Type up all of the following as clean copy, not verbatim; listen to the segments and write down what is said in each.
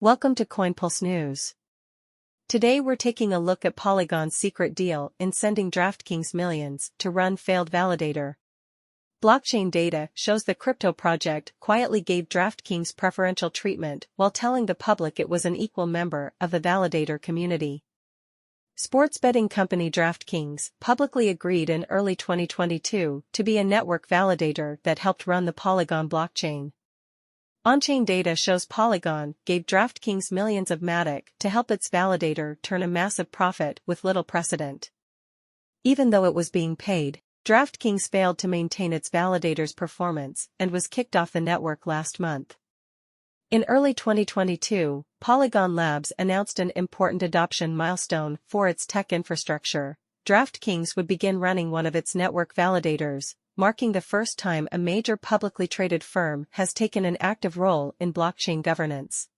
Welcome to CoinPulse News. Today we're taking a look at Polygon's secret deal in sending DraftKings Millions to Run Failed Validator. Blockchain data shows the crypto project quietly gave DraftKings preferential treatment while telling the public it was an equal member of the validator community. Sports betting company DraftKings publicly agreed in early 2022 to be a network validator that helped run the Polygon blockchain. On-chain data shows Polygon gave DraftKings millions of Matic to help its validator turn a massive profit with little precedent. Even though it was being paid, DraftKings failed to maintain its validator's performance and was kicked off the network last month. In early 2022, Polygon Labs announced an important adoption milestone for its tech infrastructure. DraftKings would begin running one of its network validators, marking the first time a major publicly traded firm has taken an active role in blockchain governance.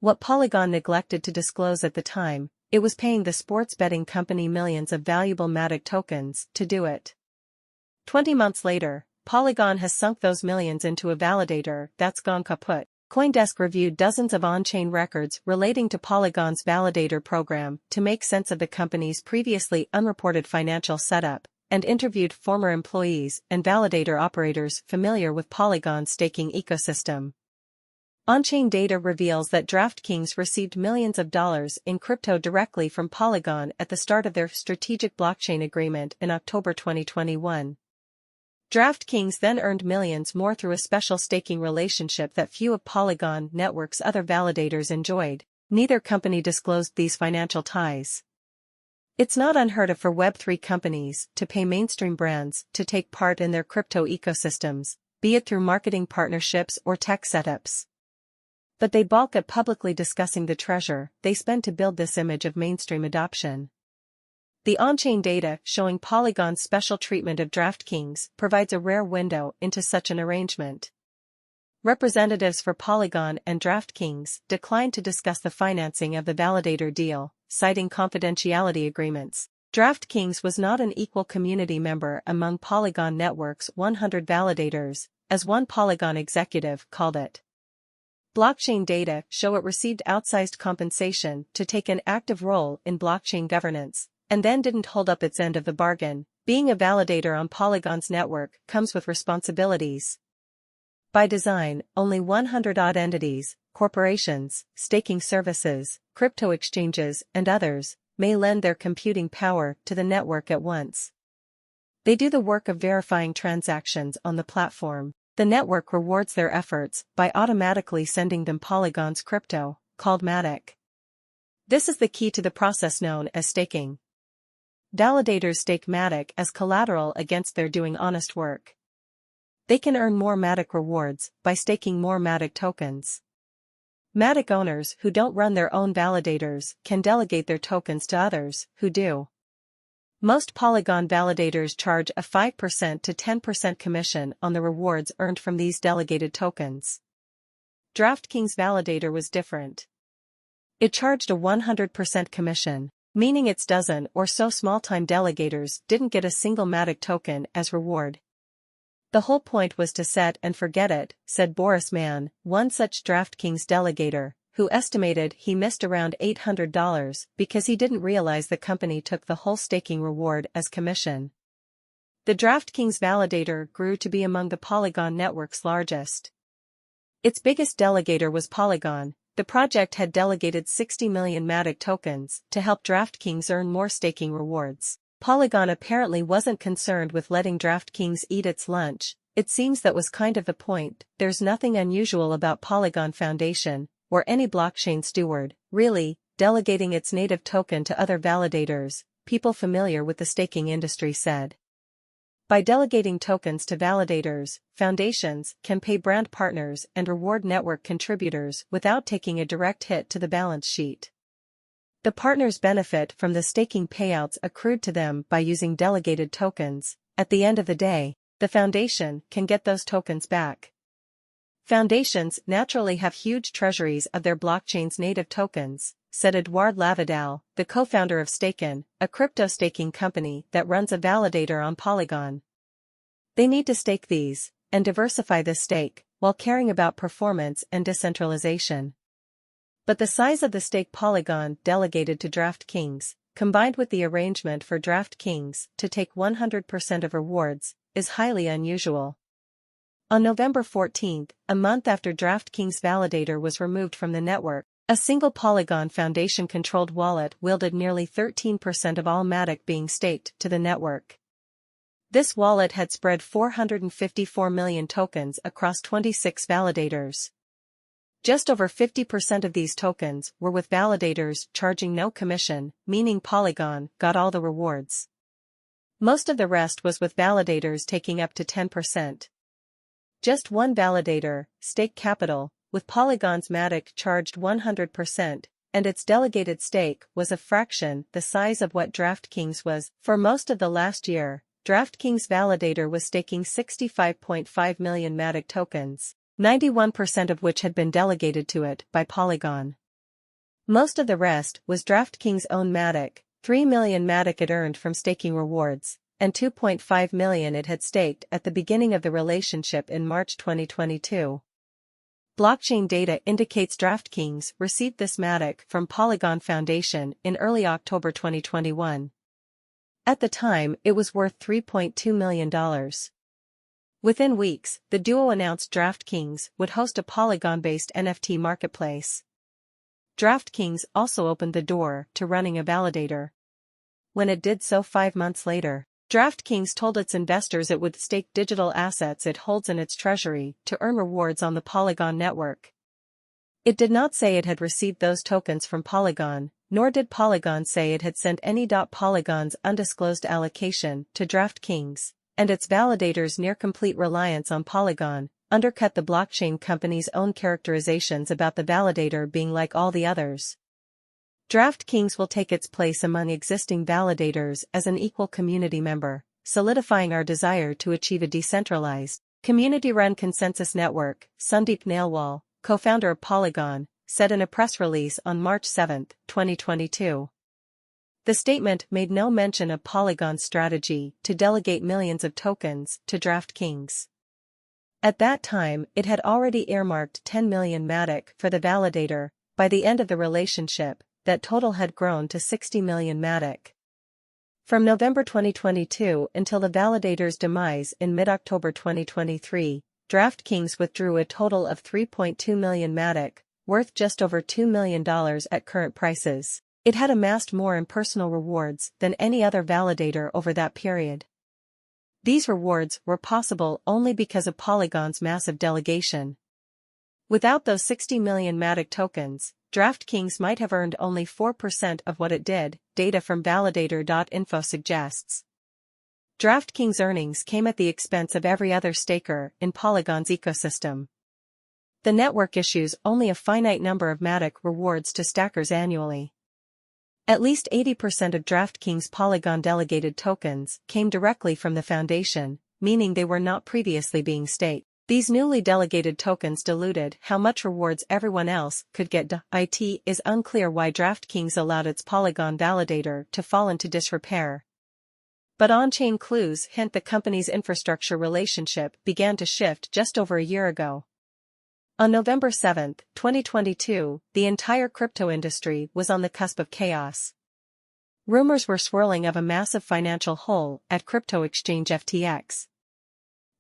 What Polygon neglected to disclose at the time, it was paying the sports betting company millions of valuable Matic tokens to do it. 20 months later, Polygon has sunk those millions into a validator that's gone kaput. CoinDesk reviewed dozens of on-chain records relating to Polygon's validator program to make sense of the company's previously unreported financial setup, and interviewed former employees and validator operators familiar with Polygon's staking ecosystem. On-chain data reveals that DraftKings received millions of dollars in crypto directly from Polygon at the start of their strategic blockchain agreement in October 2021. DraftKings then earned millions more through a special staking relationship that few of Polygon Network's other validators enjoyed. Neither company disclosed these financial ties. It's not unheard of for Web3 companies to pay mainstream brands to take part in their crypto ecosystems, be it through marketing partnerships or tech setups. But they balk at publicly discussing the treasure they spend to build this image of mainstream adoption. The on-chain data showing Polygon's special treatment of DraftKings provides a rare window into such an arrangement. Representatives for Polygon and DraftKings declined to discuss the financing of the validator deal, citing confidentiality agreements. DraftKings was not an equal community member among Polygon Network's 100 validators, as one Polygon executive called it. Blockchain data show it received outsized compensation to take an active role in blockchain governance, and then didn't hold up its end of the bargain. Being a validator on Polygon's network comes with responsibilities. By design, only 100-odd entities, corporations, staking services, crypto exchanges, and others, may lend their computing power to the network at once. They do the work of verifying transactions on the platform. The network rewards their efforts by automatically sending them Polygon's crypto, called Matic. This is the key to the process known as staking. Validators stake Matic as collateral against their doing honest work. They can earn more Matic rewards by staking more Matic tokens. Matic owners who don't run their own validators can delegate their tokens to others who do. Most Polygon validators charge a 5% to 10% commission on the rewards earned from these delegated tokens. DraftKings validator was different. It charged a 100% commission, meaning its dozen or so small-time delegators didn't get a single Matic token as reward. The whole point was to set and forget it, said Boris Mann, one such DraftKings delegator, who estimated he missed around $800 because he didn't realize the company took the whole staking reward as commission. The DraftKings validator grew to be among the Polygon network's largest. Its biggest delegator was Polygon. The project had delegated 60 million Matic tokens to help DraftKings earn more staking rewards. Polygon apparently wasn't concerned with letting DraftKings eat its lunch. It seems that was kind of the point. There's nothing unusual about Polygon Foundation, or any blockchain steward, really, delegating its native token to other validators, people familiar with the staking industry said. By delegating tokens to validators, foundations can pay brand partners and reward network contributors without taking a direct hit to the balance sheet. The partners benefit from the staking payouts accrued to them by using delegated tokens. At the end of the day, the foundation can get those tokens back. Foundations naturally have huge treasuries of their blockchain's native tokens, said Eduard Lavidal, the co-founder of Staken, a crypto staking company that runs a validator on Polygon. They need to stake these, and diversify this stake, while caring about performance and decentralization. But the size of the stake Polygon delegated to DraftKings, combined with the arrangement for DraftKings to take 100% of rewards, is highly unusual. On November 14, a month after DraftKings Validator was removed from the network, a single Polygon Foundation-controlled wallet wielded nearly 13% of all Matic being staked to the network. This wallet had spread 454 million tokens across 26 validators. Just over 50% of these tokens were with validators charging no commission, meaning Polygon got all the rewards. Most of the rest was with validators taking up to 10%. Just one validator, Stake Capital, with Polygon's Matic charged 100%, and its delegated stake was a fraction the size of what DraftKings was. For most of the last year, DraftKings Validator was staking 65.5 million Matic tokens, 91% of which had been delegated to it by Polygon. Most of the rest was DraftKings' own Matic, 3 million Matic it earned from staking rewards, and 2.5 million it had staked at the beginning of the relationship in March 2022. Blockchain data indicates DraftKings received this Matic from Polygon Foundation in early October 2021. At the time, it was worth $3.2 million. Within weeks, the duo announced DraftKings would host a Polygon-based NFT marketplace. DraftKings also opened the door to running a validator. When it did so 5 months later, DraftKings told its investors it would stake digital assets it holds in its treasury to earn rewards on the Polygon network. It did not say it had received those tokens from Polygon, nor did Polygon say it had sent any. Polygon's undisclosed allocation to DraftKings, and its validators' near-complete reliance on Polygon, undercut the blockchain company's own characterizations about the validator being like all the others. DraftKings will take its place among existing validators as an equal community member, solidifying our desire to achieve a decentralized, community-run consensus network, Sandeep Nailwal, co-founder of Polygon, said in a press release on March 7, 2022. The statement made no mention of Polygon's strategy to delegate millions of tokens to DraftKings. At that time, it had already earmarked 10 million Matic for the validator. By the end of the relationship, that total had grown to 60 million Matic. From November 2022 until the validator's demise in mid-October 2023, DraftKings withdrew a total of 3.2 million Matic, worth just over $2 million at current prices. It had amassed more in personal rewards than any other validator over that period. These rewards were possible only because of Polygon's massive delegation. Without those 60 million Matic tokens, DraftKings might have earned only 4% of what it did, data from Validator.info suggests. DraftKings' earnings came at the expense of every other staker in Polygon's ecosystem. The network issues only a finite number of Matic rewards to stackers annually. At least 80% of DraftKings' Polygon delegated tokens came directly from the foundation, meaning they were not previously being staked. These newly delegated tokens diluted how much rewards everyone else could get. It is unclear why DraftKings allowed its Polygon validator to fall into disrepair. But on-chain clues hint the company's infrastructure relationship began to shift just over a year ago. On November 7, 2022, the entire crypto industry was on the cusp of chaos. Rumors were swirling of a massive financial hole at crypto exchange FTX.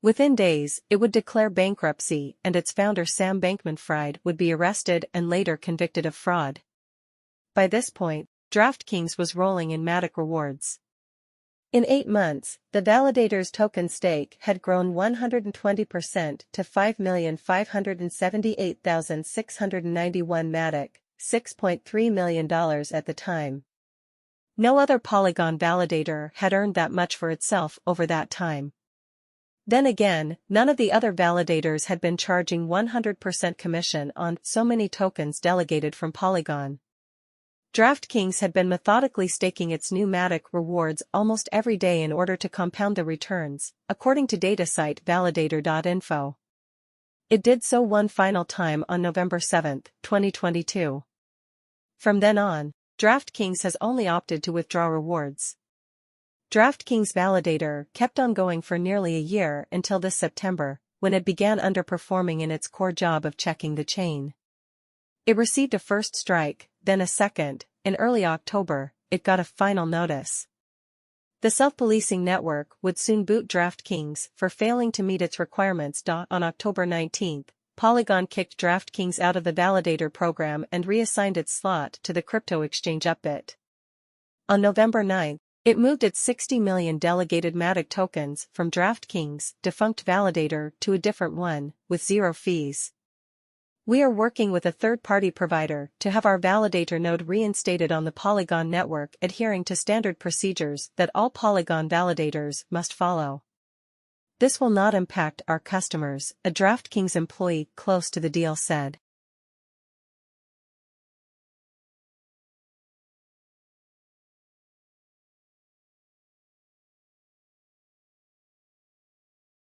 Within days, it would declare bankruptcy and its founder Sam Bankman-Fried would be arrested and later convicted of fraud. By this point, DraftKings was rolling in Matic rewards. In 8 months, the validator's token stake had grown 120% to 5,578,691 Matic, $6.3 million at the time. No other Polygon validator had earned that much for itself over that time. Then again, none of the other validators had been charging 100% commission on so many tokens delegated from Polygon. DraftKings had been methodically staking its new Matic rewards almost every day in order to compound the returns, according to data site Validator.info. It did so one final time on November 7, 2022. From then on, DraftKings has only opted to withdraw rewards. DraftKings Validator kept on going for nearly a year until this September, when it began underperforming in its core job of checking the chain. It received a first strike, then a second. In early October, it got a final notice. The self-policing network would soon boot DraftKings for failing to meet its requirements. On October 19, Polygon kicked DraftKings out of the validator program and reassigned its slot to the crypto exchange Upbit. On November 9, it moved its 60 million delegated Matic tokens from DraftKings' defunct validator to a different one, with zero fees. We are working with a third-party provider to have our validator node reinstated on the Polygon network, adhering to standard procedures that all Polygon validators must follow. This will not impact our customers, a DraftKings employee close to the deal said.